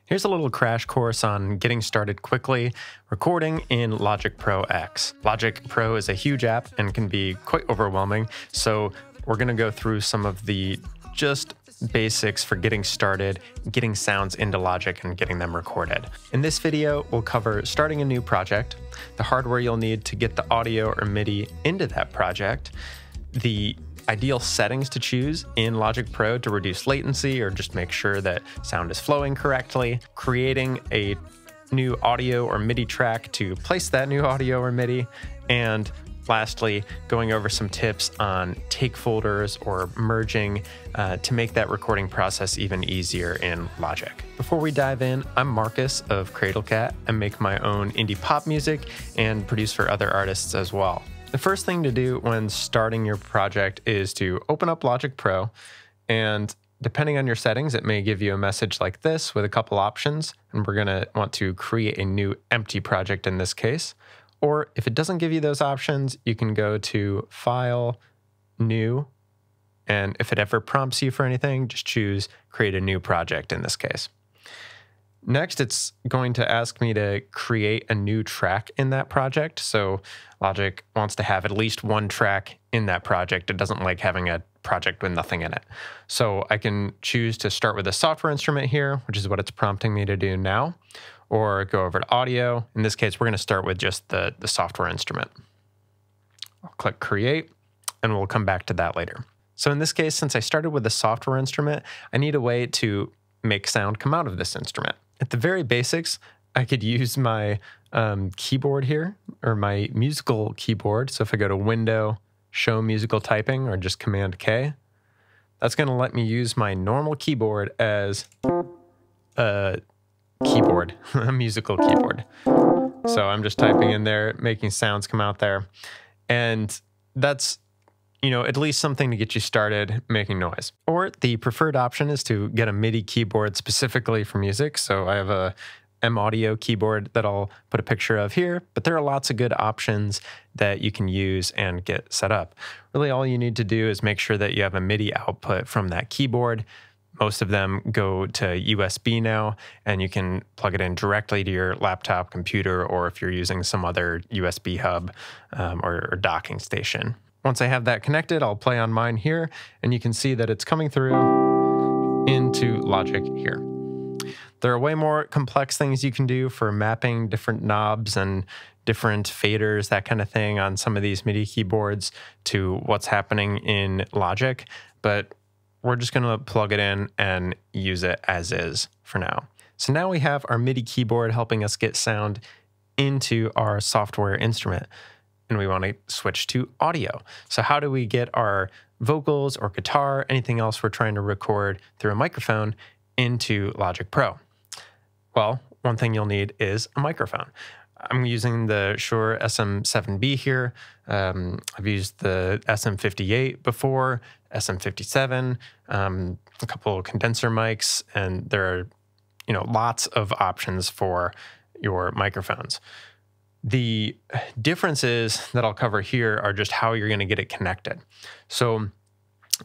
Here's a little crash course on getting started quickly recording in Logic Pro X. Logic Pro is a huge app and can be quite overwhelming, so we're going to go through some of the just basics for getting started, getting sounds into Logic and getting them recorded. In this video, we'll cover starting a new project, the hardware you'll need to get the audio or MIDI into that project, the ideal settings to choose in Logic Pro to reduce latency or just make sure that sound is flowing correctly, creating a new audio or MIDI track to place that new audio or MIDI, and lastly, going over some tips on take folders or merging to make that recording process even easier in Logic. Before we dive in, I'm Marcus of CradleCat. I make my own indie pop music and produce for other artists as well. The first thing to do when starting your project is to open up Logic Pro, and depending on your settings, it may give you a message like this with a couple options, and we're going to want to create a new empty project in this case. Or if it doesn't give you those options, you can go to File, New, and if it ever prompts you for anything, just choose Create a New Project in this case. Next, it's going to ask me to create a new track in that project. So Logic wants to have at least one track in that project. It doesn't like having a project with nothing in it. So I can choose to start with a software instrument here, which is what it's prompting me to do now, or go over to audio. In this case, we're going to start with just the software instrument. I'll click Create, and we'll come back to that later. So in this case, since I started with the software instrument, I need a way to make sound come out of this instrument. At the very basics, I could use my keyboard here, or my musical keyboard. So if I go to Window, Show Musical Typing, or just Command K, that's going to let me use my normal keyboard as a keyboard, a musical keyboard. So I'm just typing in there, making sounds come out there. And that's, at least something to get you started making noise. Or the preferred option is to get a MIDI keyboard specifically for music. So I have a M-Audio keyboard that I'll put a picture of here, but there are lots of good options that you can use and get set up. Really, all you need to do is make sure that you have a MIDI output from that keyboard. Most of them go to USB now, and you can plug it in directly to your laptop computer, or if you're using some other USB hub or docking station. Once I have that connected, I'll play on mine here, and you can see that it's coming through into Logic here. There are way more complex things you can do for mapping different knobs and different faders, that kind of thing, on some of these MIDI keyboards to what's happening in Logic, but we're just going to plug it in and use it as is for now. So now we have our MIDI keyboard helping us get sound into our software instrument, and we want to switch to audio. So how do we get our vocals or guitar, anything else we're trying to record through a microphone, into Logic Pro? Well, one thing you'll need is a microphone. I'm using the Shure SM7B here. I've used the SM58 before, SM57, a couple of condenser mics, and there are, lots of options for your microphones. The differences that I'll cover here are just how you're going to get it connected. So,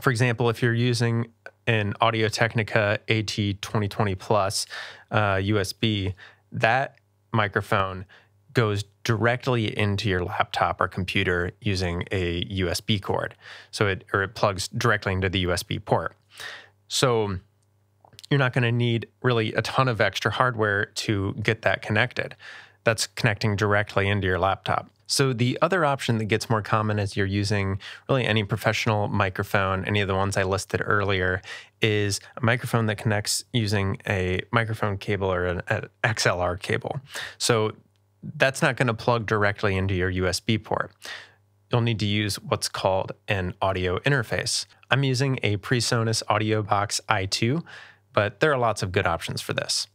for example, if you're using an Audio-Technica AT2020 Plus USB, that microphone goes directly into your laptop or computer using a USB cord. So it plugs directly into the USB port. So you're not going to need really a ton of extra hardware to get that connected. That's connecting directly into your laptop. So the other option that gets more common as you're using really any professional microphone, any of the ones I listed earlier, is a microphone that connects using a microphone cable or an XLR cable. So that's not going to plug directly into your USB port. You'll need to use what's called an audio interface. I'm using a PreSonus AudioBox i2, but there are lots of good options for this.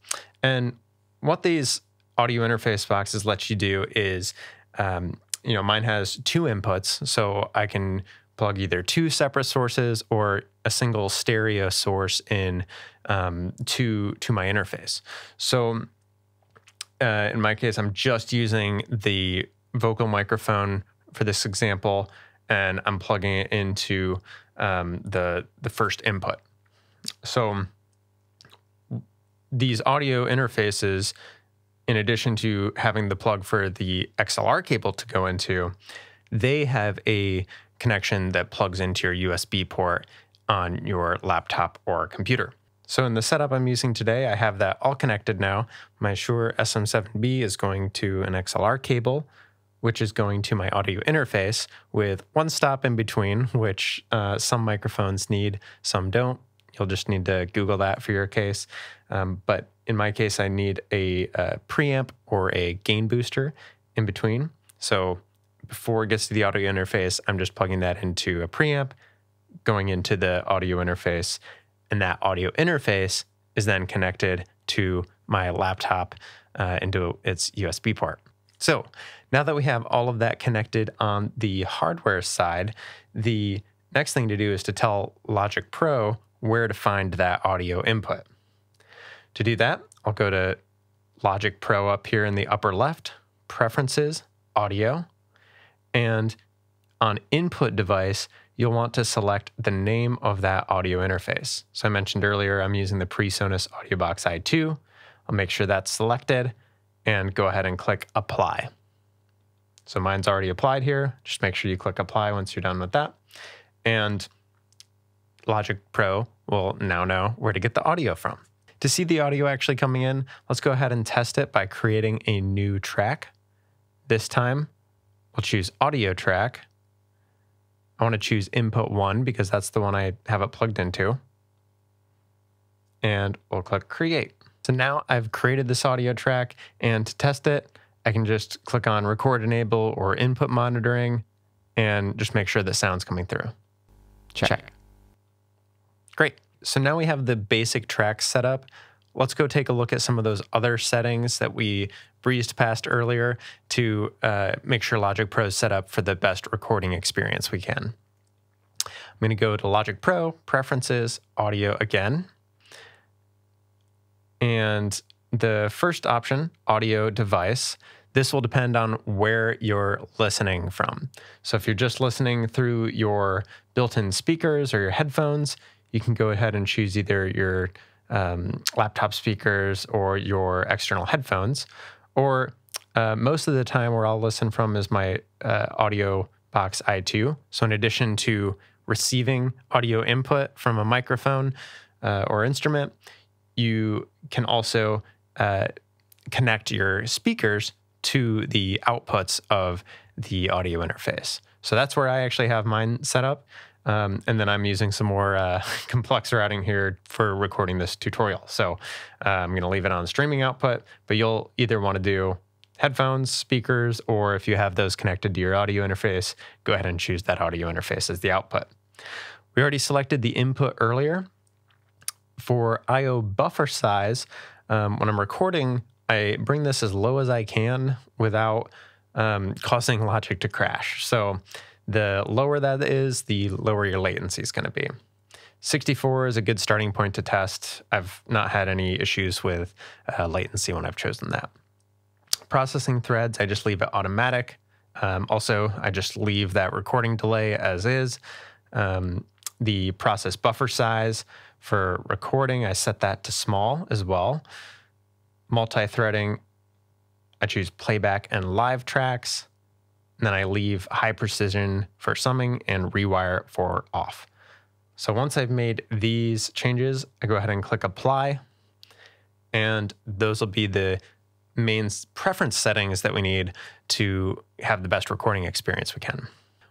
And what these audio interface boxes let you do is, mine has two inputs, so I can plug either two separate sources or a single stereo source in to my interface. So in my case, I'm just using the vocal microphone for this example, and I'm plugging it into the first input. So these audio interfaces, in addition to having the plug for the XLR cable to go into, they have a connection that plugs into your USB port on your laptop or computer. So in the setup I'm using today, I have that all connected now. My Shure SM7B is going to an XLR cable, which is going to my audio interface with one stop in between, which some microphones need, some don't. You'll just need to Google that for your case. But in my case, I need a preamp or a gain booster in between. So before it gets to the audio interface, I'm just plugging that into a preamp, going into the audio interface, and that audio interface is then connected to my laptop into its USB port. So now that we have all of that connected on the hardware side, the next thing to do is to tell Logic Pro where to find that audio input. To do that, I'll go to Logic Pro up here in the upper left, Preferences, Audio, and on Input Device, you'll want to select the name of that audio interface. So I mentioned earlier, I'm using the PreSonus AudioBox i2. I'll make sure that's selected and go ahead and click Apply. So mine's already applied here. Just make sure you click Apply once you're done with that. And Logic Pro will now know where to get the audio from. To see the audio actually coming in, let's go ahead and test it by creating a new track. This time, we'll choose Audio Track. I want to choose Input 1 because that's the one I have it plugged into. And we'll click Create. So now I've created this audio track, and to test it, I can just click on Record Enable or Input Monitoring and just make sure the sound's coming through. Check. Great. So now we have the basic track set up. Let's go take a look at some of those other settings that we breezed past earlier to make sure Logic Pro is set up for the best recording experience we can. I'm going to go to Logic Pro, Preferences, Audio again. And the first option, Audio Device, this will depend on where you're listening from. So if you're just listening through your built-in speakers or your headphones, you can go ahead and choose either your laptop speakers or your external headphones. Or most of the time where I'll listen from is my AudioBox i2. So in addition to receiving audio input from a microphone or instrument, you can also connect your speakers to the outputs of the audio interface. So that's where I actually have mine set up. And then I'm using some more complex routing here for recording this tutorial. So I'm going to leave it on streaming output, but you'll either want to do headphones, speakers, or if you have those connected to your audio interface, go ahead and choose that audio interface as the output. We already selected the input earlier. For I/O buffer size, when I'm recording, I bring this as low as I can without causing Logic to crash. So the lower that is, the lower your latency is going to be. 64 is a good starting point to test. I've not had any issues with latency the when I've chosen that. Processing threads, I just leave it automatic. Also, I just leave that recording delay as is. The process buffer size for recording, I set that to small as well. Multi-threading, I choose playback and live tracks. And then I leave high precision for summing and rewire for off. So once I've made these changes, I go ahead and click Apply. And those will be the main preference settings that we need to have the best recording experience we can.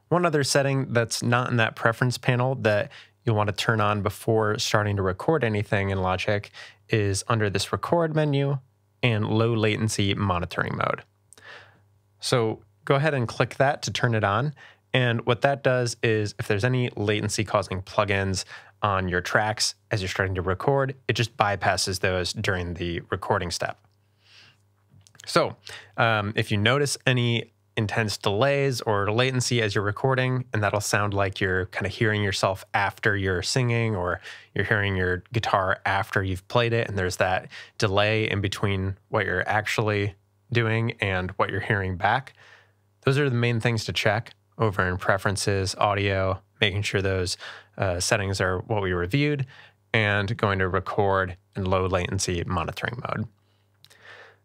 One other setting that's not in that preference panel that you'll want to turn on before starting to record anything in Logic is under this Record menu and Low Latency Monitoring Mode. So go ahead and click that to turn it on. And what that does is if there's any latency causing plugins on your tracks as you're starting to record, it just bypasses those during the recording step. So if you notice any intense delays or latency as you're recording, and that'll sound like you're kind of hearing yourself after you're singing, or you're hearing your guitar after you've played it, and there's that delay in between what you're actually doing and what you're hearing back. Those are the main things to check over in Preferences, Audio, making sure those settings are what we reviewed. and going to record in low latency monitoring mode.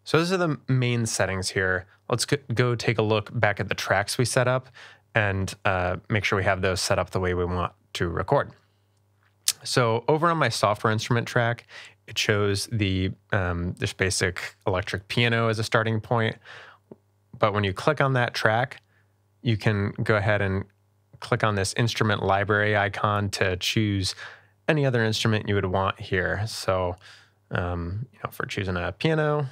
So those are the main settings here. Let's go take a look back at the tracks we set up and make sure we have those set up the way we want to record. So over on my software instrument track, it shows the this basic electric piano as a starting point. But when you click on that track, you can go ahead and click on this instrument library icon to choose any other instrument you would want here. So, you know, for choosing a piano,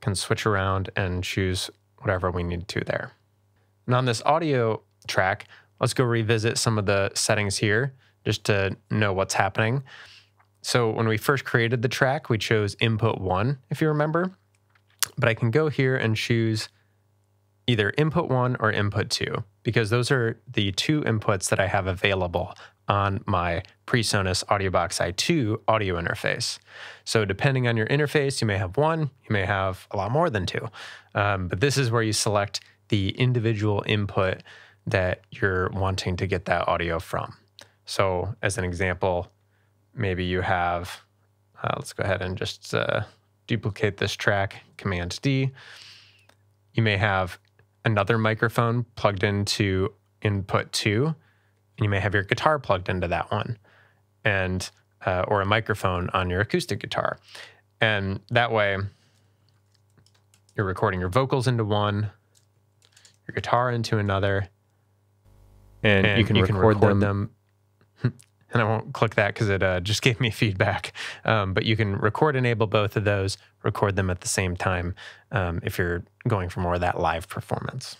can switch around and choose whatever we need to there. And on this audio track, let's go revisit some of the settings here just to know what's happening. So when we first created the track, we chose input 1, if you remember. But I can go here and choose either input 1 or input 2, because those are the two inputs that I have available on my PreSonus AudioBox i2 audio interface. So depending on your interface, you may have 1, you may have a lot more than 2. But this is where you select the individual input that you're wanting to get that audio from. So as an example, maybe you have, let's go ahead and just duplicate this track, Command D. You may have another microphone plugged into input 2, and you may have your guitar plugged into that one, and or a microphone on your acoustic guitar. And that way, you're recording your vocals into one, your guitar into another, and you can record them. And I won't click that because it just gave me feedback. But you can enable both of those, record them at the same time if you're going for more of that live performance.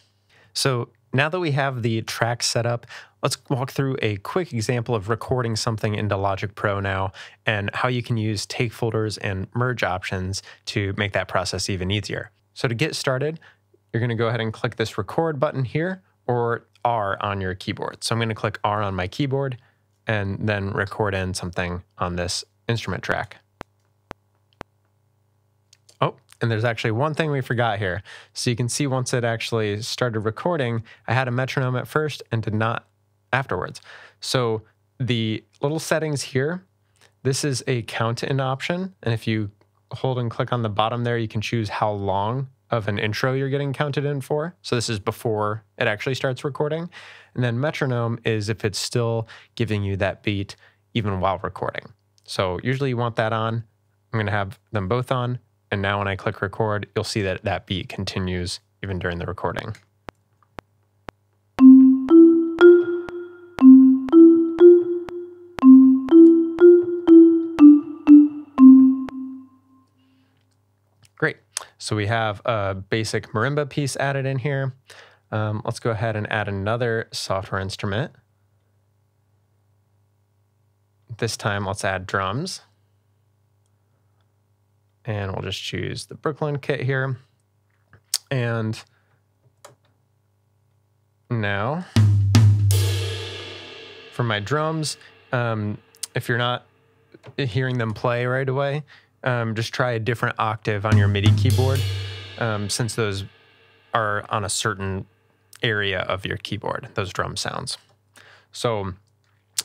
So now that we have the track set up, let's walk through a quick example of recording something into Logic Pro now and how you can use take folders and merge options to make that process even easier. So to get started, you're going to go ahead and click this record button here or R on your keyboard. So I'm going to click R on my keyboard and then record in something on this instrument track. Oh, and there's actually one thing we forgot here. So you can see once it actually started recording, I had a metronome at first and did not afterwards. So the little settings here, this is a count in option. And if you hold and click on the bottom there, you can choose how long of an intro you're getting counted in for. So this is before it actually starts recording. And then metronome is if it's still giving you that beat even while recording. So usually you want that on. I'm gonna have them both on. And now when I click record, you'll see that that beat continues even during the recording. Great. So we have a basic marimba piece added in here. Let's go ahead and add another software instrument. This time, let's add drums. And we'll just choose the Brooklyn kit here. And now, for my drums, if you're not hearing them play right away, just try a different octave on your MIDI keyboard, since those are on a certain area of your keyboard, those drum sounds. So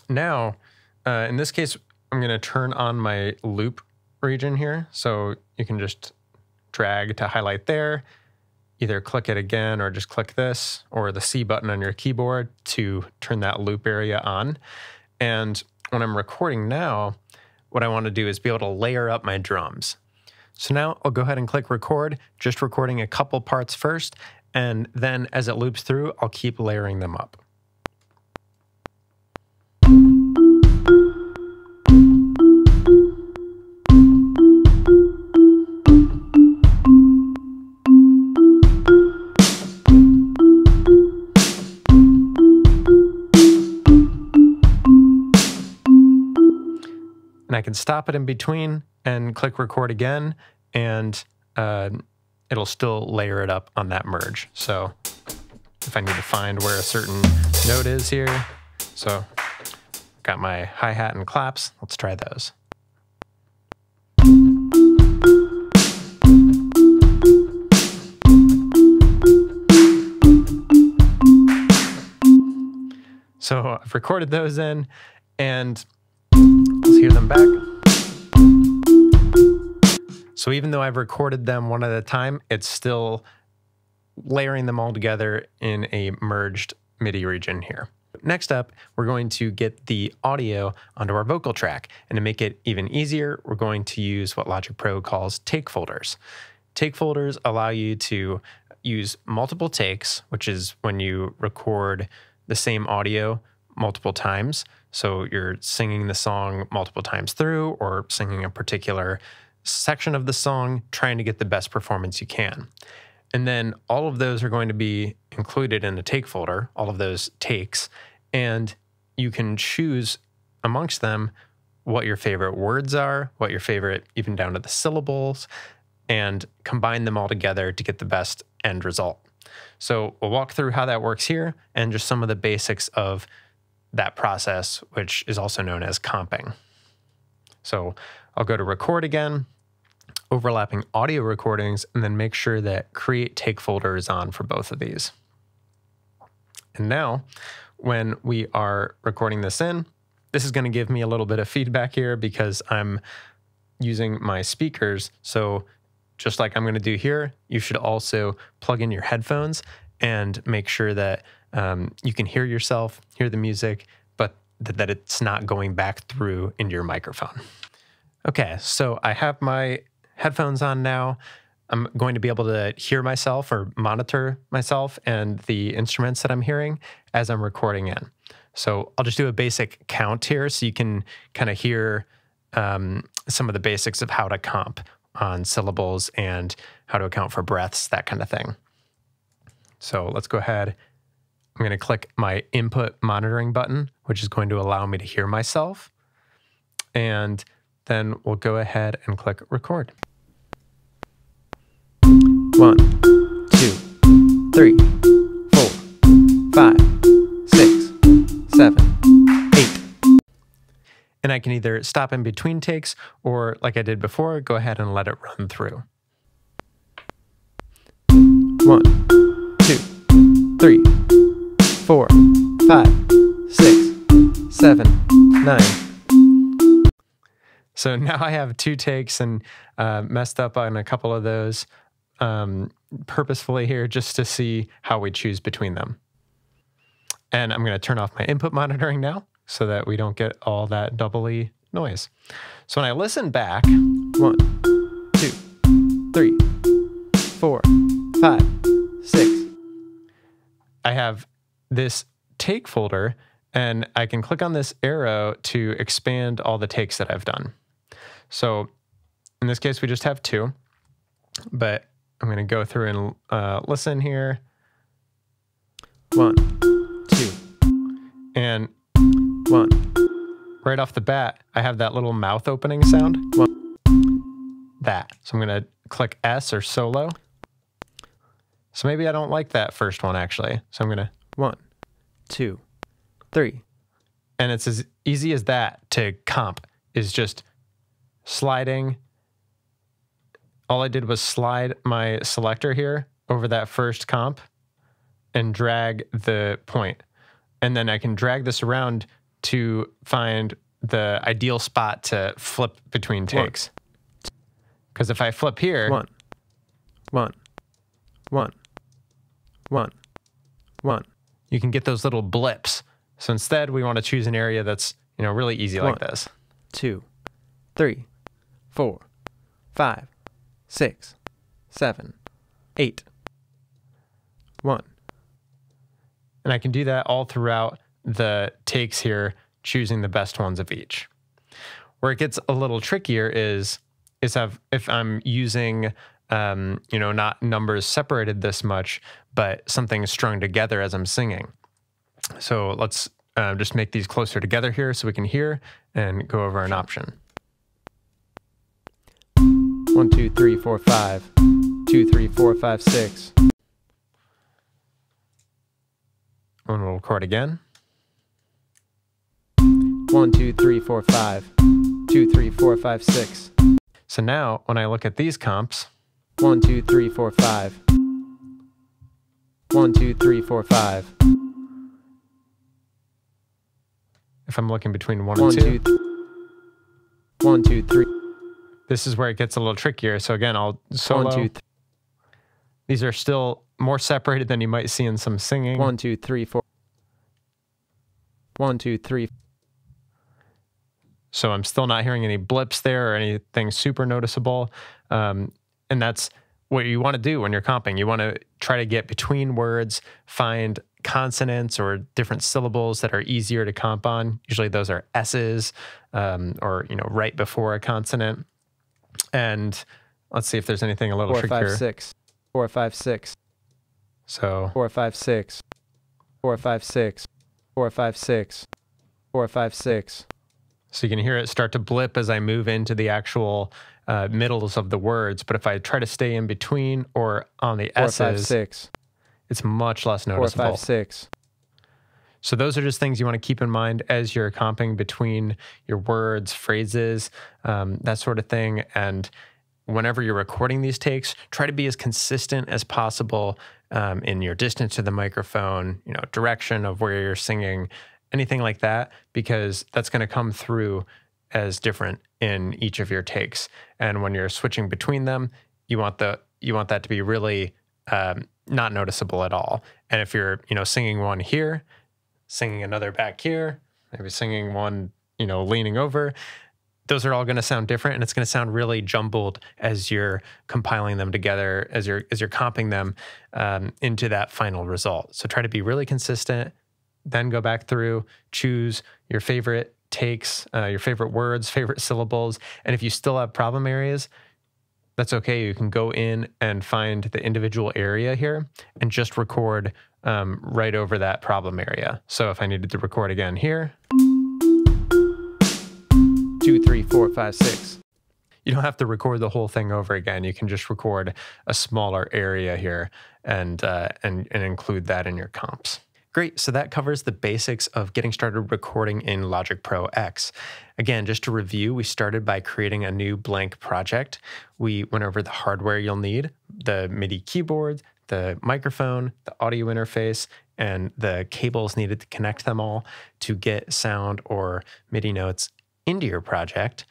now, in this case, I'm going to turn on my loop region here. So you can just drag to highlight there, either click it again or just click this or the C button on your keyboard to turn that loop area on. And when I'm recording now, what I want to do is be able to layer up my drums. So now I'll go ahead and click record, just recording a couple parts first, and then as it loops through, I'll keep layering them up. And I can stop it in between and click record again, and it'll still layer it up on that merge. So if I need to find where a certain note is here, so got my hi-hat and claps, let's try those. So I've I've recorded those in, and let's hear them back. So even though I've recorded them one at a time, it's still layering them all together in a merged MIDI region here. Next up, we're going to get the audio onto our vocal track. And to make it even easier, we're going to use what Logic Pro calls take folders. Take folders allow you to use multiple takes, which is when you record the same audio multiple times. So you're singing the song multiple times through, or singing a particular section of the song, trying to get the best performance you can. And then all of those are going to be included in a take folder, all of those takes, and you can choose amongst them what your favorite words are, what your favorite, even down to the syllables, and combine them all together to get the best end result. So we'll walk through how that works here and just some of the basics of that process, which is also known as comping. So I'll go to record again, overlapping audio recordings, and then make sure that create take folder is on for both of these. And now when we are recording this in, this is going to give me a little bit of feedback here because I'm using my speakers. So just like I'm going to do here, you should also plug in your headphones and make sure that you can hear yourself, hear the music, but that it's not going back through into your microphone. Okay, so I have my headphones on now. I'm going to be able to hear myself or monitor myself and the instruments that I'm hearing as I'm recording in. So I'll just do a basic count here so you can kind of hear some of the basics of how to comp on syllables and how to account for breaths, that kind of thing. So let's go ahead. I'm going to click my input monitoring button, which is going to allow me to hear myself. And then we'll go ahead and click record. 1, 2, 3, 4, 5, 6, 7, 8. And I can either stop in between takes or, like I did before, go ahead and let it run through. 1, 2, 3, 4, 5, 6, 7, 9. So now I have 2 takes and messed up on a couple of those purposefully here just to see how we choose between them. And I'm going to turn off my input monitoring now so that we don't get all that doubly noise. So when I listen back, 1, 2, 3, 4, 5, 6, I have this take folder, and I can click on this arrow to expand all the takes that I've done. So in this case, we just have 2, but I'm going to go through and listen here. 1, 2, and 1. Right off the bat, I have that little mouth opening sound. 1, that. So I'm going to click S or solo. So maybe I don't like that first one actually. So I'm going to 1, 2, 3. And it's as easy as that to comp, is just sliding. All I did was slide my selector here over that first comp and drag the point. And then I can drag this around to find the ideal spot to flip between takes. Because if I flip here, 1, 1, 1, 1, 1, you can get those little blips. So instead, we want to choose an area that's, you know, really easy like this. 2, 3, 4, 5, 6, 7, 8, 1. And I can do that all throughout the takes here, choosing the best ones of each. Where it gets a little trickier is if I'm using, you know, not numbers separated this much, but something strung together as I'm singing. So let's just make these closer together here so we can hear and go over an option. 1, 2, 3, 4, 5. 2, 3, 4, 5, 6. And we'll record again. 1, 2, 3, 4, 5. 2, 3, 4, 5, 6. So now when I look at these comps, 1, 2, 3, 4, 5. 1, 2, 3, 4, 5. if I'm looking between 1 1, and 2. 1, 2, 3. This is where it gets a little trickier. So again, I'll solo. 1, 2, 3. These are still more separated than you might see in some singing. 1, 2, 3, 4. 1, 2, 3. So I'm still not hearing any blips there or anything super noticeable. And that's what you want to do when you're comping. You want to try to get between words, find consonants or different syllables that are easier to comp on. Usually those are S's or, right before a consonant. And let's see if there's anything a little 4, trickier. 5, 6. 4, 5, 6. So 4, 5, 6. 4, 5, 6. 4, 5, 6. 4, 5, 6. So you can hear it start to blip as I move into the actual middles of the words. But if I try to stay in between or on the 4, S's, 5, 6. it's much less 4, noticeable. 5, 6. So those are just things you want to keep in mind as you're comping between your words, phrases, that sort of thing. And whenever you're recording these takes, try to be as consistent as possible in your distance to the microphone, direction of where you're singing, anything like that, because that's going to come through as different in each of your takes. And when you're switching between them, you want that to be really not noticeable at all. And if you're, singing one here, singing another back here, maybe singing one, leaning over, those are all going to sound different, and it's going to sound really jumbled as you're compiling them together, as you're comping them into that final result. So try to be really consistent, then go back through, choose your favorite takes, your favorite words, favorite syllables, and if you still have problem areas, that's okay. You can go in and find the individual area here and just record right over that problem area. So if I needed to record again here, 2, 3, 4, 5, 6. you don't have to record the whole thing over again. You can just record a smaller area here and include that in your comps. Great, so that covers the basics of getting started recording in Logic Pro X. Again, just to review, we started by creating a new blank project. We went over the hardware you'll need, the MIDI keyboard, the microphone, the audio interface, and the cables needed to connect them all to get sound or MIDI notes into your project.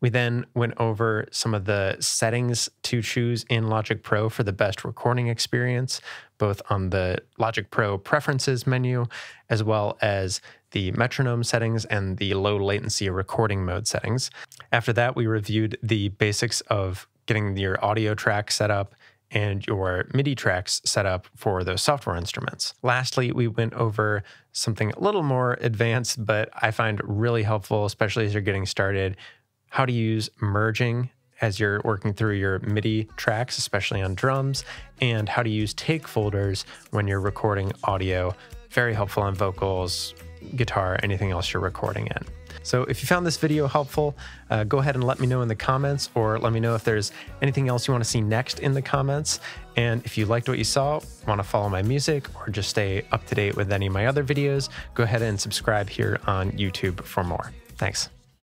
We then went over some of the settings to choose in Logic Pro for the best recording experience, both on the Logic Pro preferences menu, as well as the metronome settings and the low latency recording mode settings. After that, we reviewed the basics of getting your audio track set up and your MIDI tracks set up for those software instruments. Lastly, we went over something a little more advanced, but I find really helpful, especially as you're getting started, how to use merging as you're working through your MIDI tracks, especially on drums, and how to use take folders when you're recording audio. Very helpful on vocals, guitar, anything else you're recording in. So if you found this video helpful, go ahead and let me know in the comments, or let me know if there's anything else you want to see next in the comments. And if you liked what you saw, want to follow my music, or just stay up to date with any of my other videos, go ahead and subscribe here on YouTube for more. Thanks.